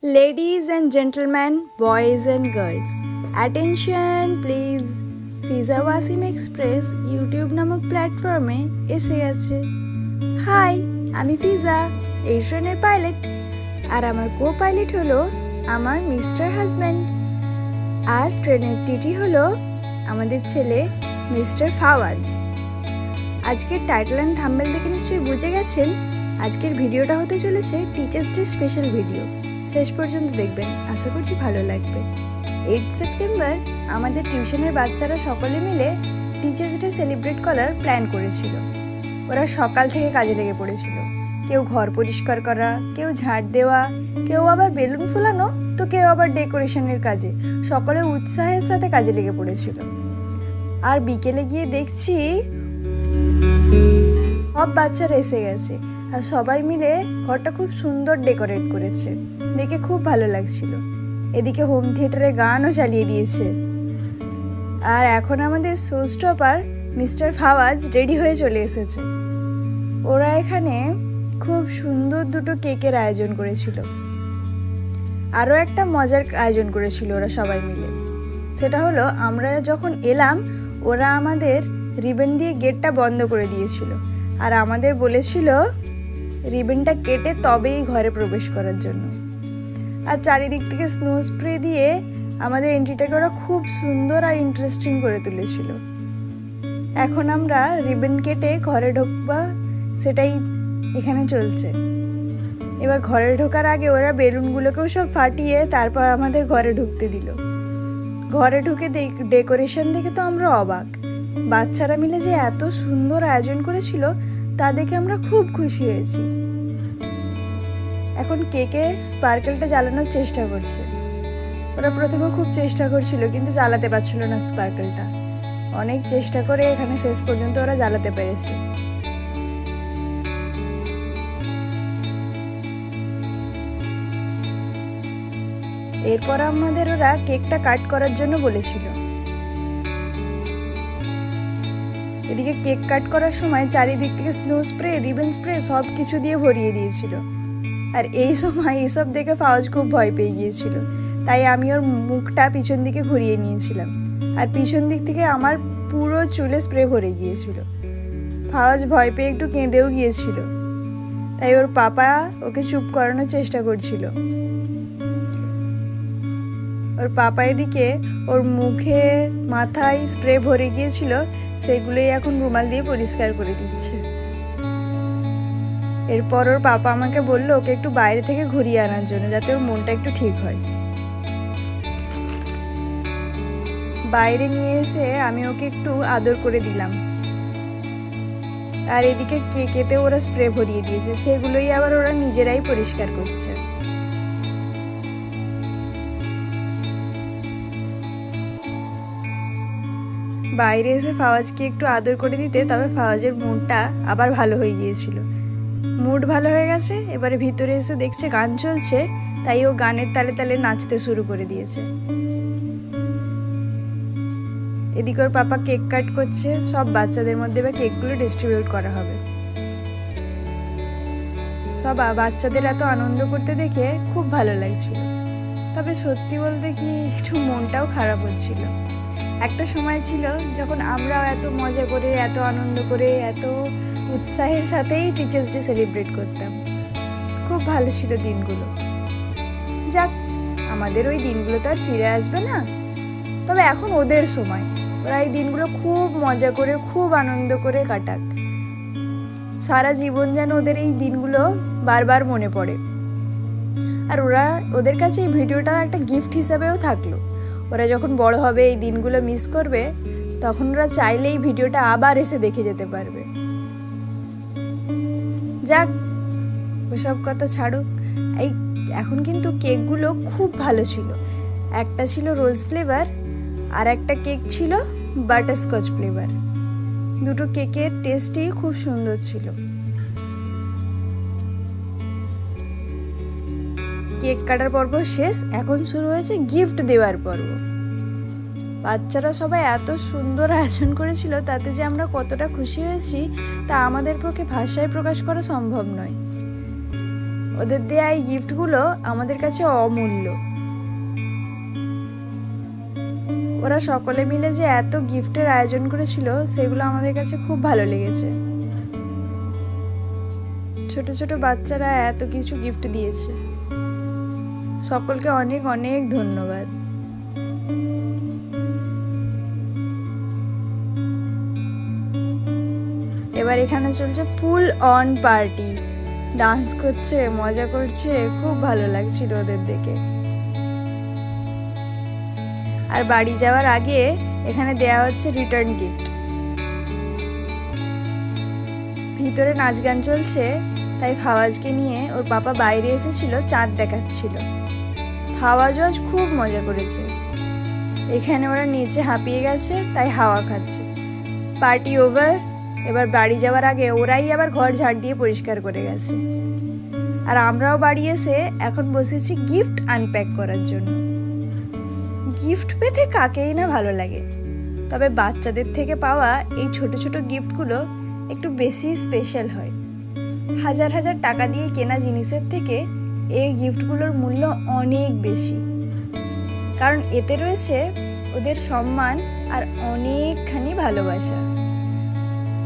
Ladies and gentlemen, boys and girls, attention please. ফিজা Wasim express YouTube নামক প্ল্যাটফর্মে এসে গেছে। হাই, আমি ফিজা, এই ট্রেনের পাইলট, আর আমার কো পাইলট হলো আমার মিস্টার হাজব্যান্ড, আর ট্রেনের টিটি হলো আমাদের ছেলে মিস্টার ফাওয়াজ। আজকের টাইটেল অ্যান্ড থাম্বনেল দেখে নিশ্চয়ই বুঝে গেছেন আজকের ভিডিওটা হতে চলেছে টিচার্স ডে স্পেশাল ভিডিও। শেষ পর্যন্ত দেখবেন, আশা করছি ভালো লাগবে। 8 সেপ্টেম্বর আমাদের টিউশনের বাচ্চারা সকলে মিলে টিচার্স ডে সেলিব্রেট করার প্ল্যান করেছিল। ওরা সকাল থেকে কাজে লেগে পড়েছিল। কেউ ঘর পরিষ্কার করা, কেউ ঝাড় দেওয়া, কেউ আবার বেলুন ফোলানো, তো কেউ আবার ডেকোরেশনের কাজে। সকলে উৎসাহের সাথে কাজে লেগে পড়েছিল। আর বিকেলে গিয়ে দেখছি সব বাচ্চারা এসে গেছে আর সবাই মিলে ঘরটা খুব সুন্দর ডেকোরেট করেছে, দেখে খুব ভালো লাগছিল। এদিকে হোম থিয়েটারে গানও চালিয়ে দিয়েছে। আর এখন আমাদের show stopper mister Fawaz ready হয়ে চলে এসেছে। ওরা এখানে খুব সুন্দর দুটো কেকের আয়োজন করেছিল। আরও একটা মজার আয়োজন করেছিল ওরা সবাই মিলে। সেটা হলো, আমরা যখন এলাম ওরা আমাদের রিবন দিয়ে গেটটা বন্ধ করে দিয়েছিল আর আমাদের বলেছিল রিবনটা কেটে তবেই ঘরে প্রবেশ করার জন্য। আর চারিদিক থেকে স্নো স্প্রে দিয়ে আমাদের এন্ট্রিটাকে ওরা খুব সুন্দর আর ইন্টারেস্টিং করে তুলেছিল। এখন আমরা রিবন কেটে ঘরে ঢুকবা, সেটাই এখানে চলছে। এবার ঘরে ঢোকার আগে ওরা বেলুনগুলোকেও সব ফাটিয়ে তারপর আমাদের ঘরে ঢুকতে দিল। ঘরে ঢুকে ডেকোরেশন দেখে তো আমরা অবাক। বাচ্চারা মিলে যে এত সুন্দর আয়োজন করেছিল তা দেখে আমরা খুব খুশি হয়েছি। এখন কেকে স্পার্কেলটা জ্বালানোর চেষ্টা করছে। ওরা প্রথমে খুব চেষ্টা করছিল কিন্তু জ্বালাতে পারছিল না স্পার্কেলটা। অনেক চেষ্টা করে এখানে শেষ পর্যন্ত ওরা জ্বালাতে পেরেছে। এরপর আমাদের ওরা কেকটা কাট করার জন্য বলেছিল। এদিকে কেক কাট করার সময় চারিদিক থেকে স্নো স্প্রে, রিবন স্প্রে সব কিছু দিয়ে ভরিয়ে দিয়েছিল। আর এই সময় এসব দেখে ফাওয়াজ খুব ভয় পেয়ে গিয়েছিল। তাই আমি ওর মুখটা পিছন দিকে ঘুরিয়ে নিয়েছিলাম আর পিছন দিক থেকে আমার পুরো চুলে স্প্রে ভরে গিয়েছিল। ফাওয়াজ ভয় পেয়ে একটু কেঁদেও গিয়েছিল। তাই ওর পাপা ওকে চুপ করানোর চেষ্টা করছিল। ওর পাপা এদিকে ওর মুখে মাথায় স্প্রে ভরে গিয়েছিল, সেগুলোই এখন রুমাল দিয়ে পরিষ্কার করে দিচ্ছে। এরপর ওর পাপা আমাকে বললো ওকে একটু বাইরে থেকে ঘুরিয়ে আনার জন্য, যাতে ওর মনটা একটু ঠিক হয়। বাইরে নিয়ে এসে আমি ওকে একটু আদর করে দিলাম। আর এদিকে কেকেতে ওরা স্প্রে ভরিয়ে দিয়েছে, সেগুলোই আবার ওরা নিজেরাই পরিষ্কার করছে। বাইরে এসে ফাওয়াজকে একটু আদর করে দিতে তবে ফাওয়াজের মুডটা আবার ভালো হয়ে গিয়েছিল। মুড ভালো হয়ে গেছে, এবারে ভিতরে এসে দেখছে গান চলছে, তাই ও গানের তালে তালে নাচতে শুরু করে দিয়েছে। এদিকে ওর পাপা কেক কাট করছে। সব বাচ্চাদের মধ্যে এবার কেকগুলো ডিস্ট্রিবিউট করা হবে। সব বাচ্চাদের এত আনন্দ করতে দেখে খুব ভালো লাগছিল। তবে সত্যি বলতে কি একটু মনটাও খারাপ হচ্ছিল। একটা সময় ছিল যখন আমরাও এত মজা করে, এত আনন্দ করে, এত উৎসাহের সাথেই টিচার্স ডে সেলিব্রেট করতাম। খুব ভালো ছিল দিনগুলো। যাক, আমাদের ওই দিনগুলো তো আর ফিরে আসবে না। তবে এখন ওদের সময়, ওরা এই দিনগুলো খুব মজা করে, খুব আনন্দ করে কাটাক। সারা জীবন যেন ওদের এই দিনগুলো বারবার মনে পড়ে। আর ওদের কাছে এই ভিডিওটা একটা গিফট হিসাবেও থাকলো। ওরা যখন বড় হবে, এই দিনগুলো মিস করবে, তখন ওরা চাইলে এই ভিডিওটা আবার এসে দেখে যেতে পারবে। যাক, ওসব কথা ছাড়ুক। এখন কিন্তু কেকগুলো খুব ভালো ছিল। একটা ছিল রোজ ফ্লেভার আর একটা কেক ছিল বাটারস্কচ ফ্লেভার। দুটো কেকের টেস্টই খুব সুন্দর ছিল। কেক কাটার পর্ব শেষ, এখন শুরু হয়েছে গিফট দেওয়ার পর্ব। বাচ্চারা সবাই এত সুন্দর আয়োজন করেছিল, তাতে যে আমরা কতটা খুশি হয়েছি তা আমাদের পক্ষে ভাষায় প্রকাশ করা সম্ভব নয়। ওদের দেয়া এই গিফটগুলো আমাদের কাছে অমূল্য। ওরা সকলে মিলে যে এত গিফটের আয়োজন করেছিল সেগুলো আমাদের কাছে খুব ভালো লেগেছে। ছোট ছোট বাচ্চারা এত কিছু গিফট দিয়েছে, সকলকে অনেক অনেক ধন্যবাদ। এবার এখানে চলছে ফুল অন পার্টি, ডান্স করছে, মজা করছে, খুব ভালো লাগছিল ওদের দেখে। আর বাড়ি যাওয়ার আগে এখানে দেয়া হচ্ছে রিটার্ন গিফট। ভিতরে নাচ গান চলছে, তাই ফাওয়াজকে নিয়ে ওর পাপা বাইরে এসেছিল, চাঁদ দেখাচ্ছিল। ফাওয়াজও আজ খুব মজা করেছে। এখানে ওরা নিচে হাঁপিয়ে গেছে, তাই হাওয়া খাচ্ছে। Party over. এবার বাড়ি যাওয়ার আগে ওরাই আবার ঘর ঝাড় দিয়ে পরিষ্কার করে গেছে। আর আমরাও বাড়ি এসে এখন বসেছি গিফট আনপ্যাক করার জন্য। গিফট পেতে কাকেই না ভালো লাগে, তবে বাচ্চাদের থেকে পাওয়া এই ছোট ছোট গিফটগুলো একটু বেশি স্পেশাল হয়। হাজার হাজার টাকা দিয়ে কেনা জিনিসের থেকে এই গিফটগুলোর মূল্য অনেক বেশি, কারণ এতে রয়েছে ওদের সম্মান আর অনেকখানি ভালোবাসা।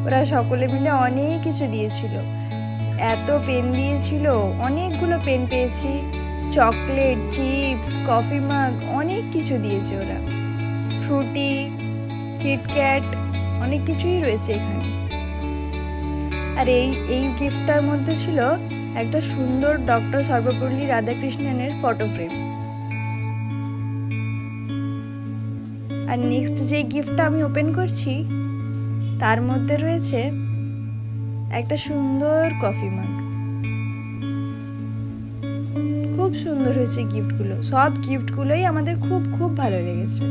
ওরা সকলে মিলে অনেক কিছু দিয়েছিল, এত পেন দিয়েছিল, অনেকগুলো পেন পেয়েছি, চকলেট, চিপস, কফি মাগ, অনেক কিছু দিয়েছে ওরা। ফ্রুটি, কিটক্যাট, অনেক কিছুই রয়েছে এখানে। আর এই গিফটটার মধ্যে ছিল একটা সুন্দর ডক্টর সর্বপল্লী রাধাকৃষ্ণনের ফটো ফ্রেম। আর নেক্সট যে গিফটটা আমি ওপেন করছি তার মধ্যে রয়েছে একটা সুন্দর কফি মাগ। খুব সুন্দর হয়েছে গিফটগুলো, সব গিফটগুলোই আমাদের খুব খুব ভালো লেগেছে।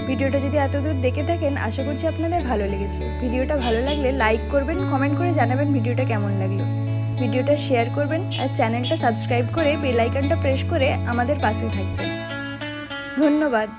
ভিডিওটা যদি এতদূর দেখে থাকেন আশা করছি আপনাদের ভালো লেগেছে। ভিডিওটা ভালো লাগলে লাইক করবেন, কমেন্ট করে জানাবেন ভিডিওটা কেমন লাগলো। ভিডিওটা শেয়ার করবেন আর চ্যানেলটা সাবস্ক্রাইব করে বেল আইকনটা প্রেস করে আমাদের পাশে থাকবেন। ধন্যবাদ।